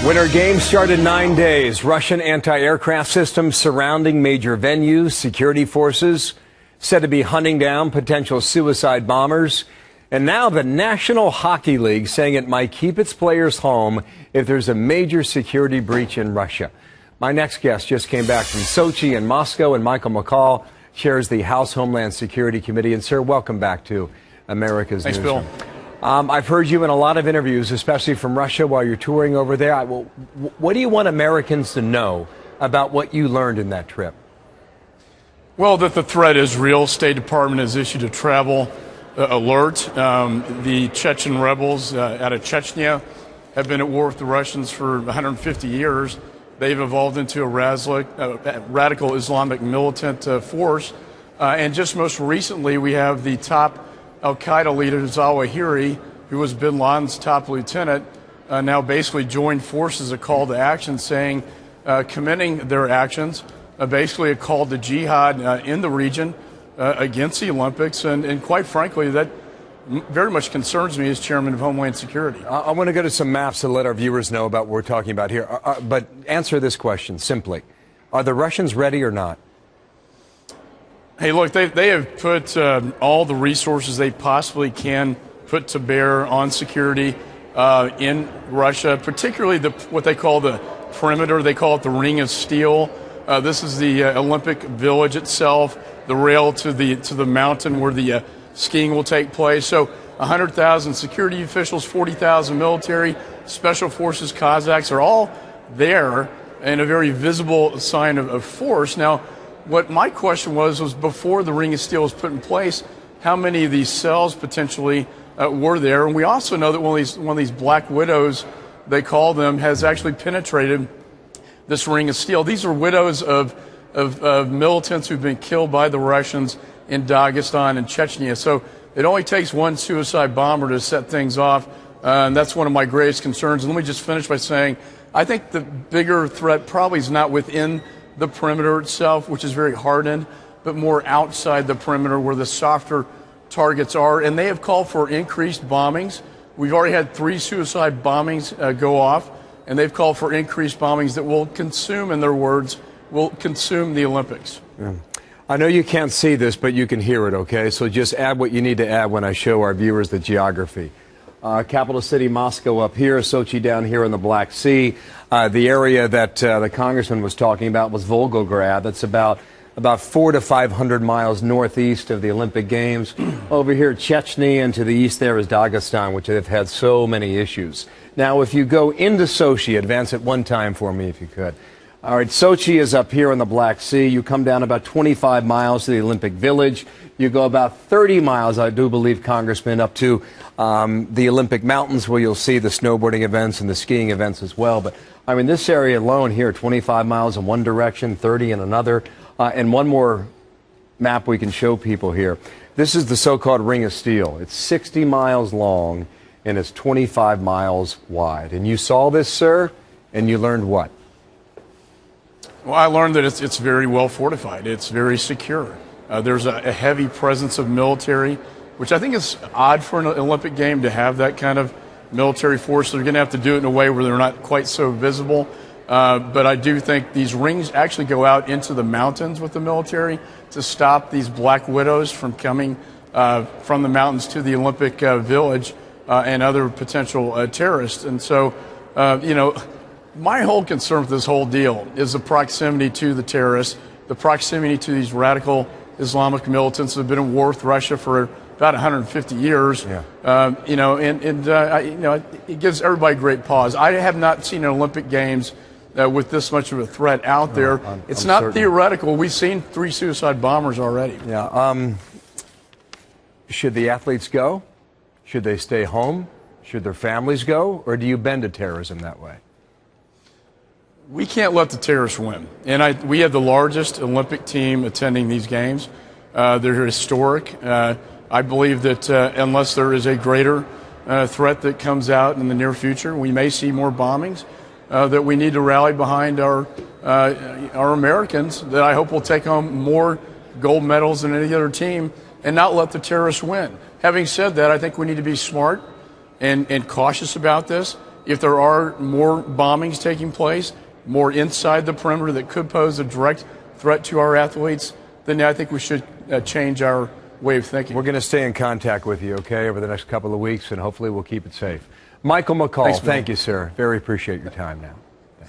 Winter Games start in 9 days. Russian anti-aircraft systems surrounding major venues. Security forces said to be hunting down potential suicide bombers. And now the National Hockey League saying it might keep its players home if there's a major security breach in Russia. My next guest just came back from Sochi and Moscow, and Michael McCall chairs the House Homeland Security Committee. And, sir, welcome back to America's Thanks, Newsroom. Bill. I've heard you in a lot of interviews, especially from Russia while you're touring over there. What do you want Americans to know about what you learned in that trip? Well, that the threat is real. State Department has issued a travel alert. The Chechen rebels out of Chechnya have been at war with the Russians for 150 years. They've evolved into a radical Islamic militant force. And just most recently, we have the top al-Qaeda leader, Zawahiri, who was bin Laden's top lieutenant, now basically joined forces, a call to action saying, commending their actions, basically a call to jihad in the region against the Olympics. And quite frankly, that very much concerns me as chairman of Homeland Security. I want to go to some maps to let our viewers know about what we're talking about here. But answer this question simply. Are the Russians ready or not? Hey, look, they have put all the resources they possibly can put to bear on security in Russia, particularly what they call the perimeter. They call it the Ring of Steel. This is the Olympic Village itself, the rail to the mountain where the skiing will take place. So 100,000 security officials, 40,000 military, special forces, Kazakhs are all there in a very visible sign of force. Now, what my question was before the Ring of Steel was put in place, how many of these cells potentially were there? And we also know that one of these Black Widows, they call them, has actually penetrated this Ring of Steel. These are widows of militants who've been killed by the Russians in Dagestan and Chechnya. So it only takes one suicide bomber to set things off, and that's one of my greatest concerns. And let me just finish by saying, I think the bigger threat probably is not within the perimeter itself, which is very hardened, but more outside the perimeter where the softer targets are. And they have called for increased bombings. We've already had 3 suicide bombings go off, and they've called for increased bombings that will consume, in their words, will consume the Olympics. Yeah. I know you can't see this, but you can hear it, okay? So just add what you need to add when I show our viewers the geography. Capital city Moscow up here, Sochi down here in the Black Sea. The area that the congressman was talking about was Volgograd. That's about 400 to 500 miles northeast of the Olympic Games. Over here, Chechnya, and to the east there is Dagestan, which have had so many issues. Now, if you go into Sochi, advance it one time for me if you could. All right, Sochi is up here in the Black Sea. You come down about 25 miles to the Olympic Village. You go about 30 miles, I do believe, Congressman, up to the Olympic Mountains, where you'll see the snowboarding events and the skiing events as well. But, I mean, this area alone here, 25 miles in one direction, 30 in another. And one more map we can show people here. This is the so-called Ring of Steel. It's 60 miles long, and it's 25 miles wide. And you saw this, sir, and you learned what? Well, I learned that it's very well fortified. It's very secure. There's a heavy presence of military, which I think is odd for an Olympic game to have that kind of military force. They're going to have to do it in a way where they're not quite so visible. But I do think these rings actually go out into the mountains with the military to stop these Black Widows from coming from the mountains to the Olympic Village and other potential terrorists. And so, my whole concern with this whole deal is the proximity to the terrorists, the proximity to these radical Islamic militants that have been at war with Russia for about 150 years. Yeah. It gives everybody great pause. I have not seen an Olympic Games with this much of a threat out there. It's not certain. Theoretical. We've seen 3 suicide bombers already. Yeah. Should the athletes go? Should they stay home? Should their families go? Or do you bend to terrorism that way? We can't let the terrorists win. And we have the largest Olympic team attending these games. They're historic. I believe that unless there is a greater threat that comes out in the near future, we may see more bombings, that we need to rally behind our Americans that I hope will take home more gold medals than any other team and not let the terrorists win. Having said that, I think we need to be smart and cautious about this. if there are more bombings taking place, more inside the perimeter that could pose a direct threat to our athletes, then I think we should change our way of thinking. We're going to stay in contact with you, okay, over the next couple of weeks, and hopefully we'll keep it safe. Michael McCall, Thanks, thank you, sir. Very appreciate your time now.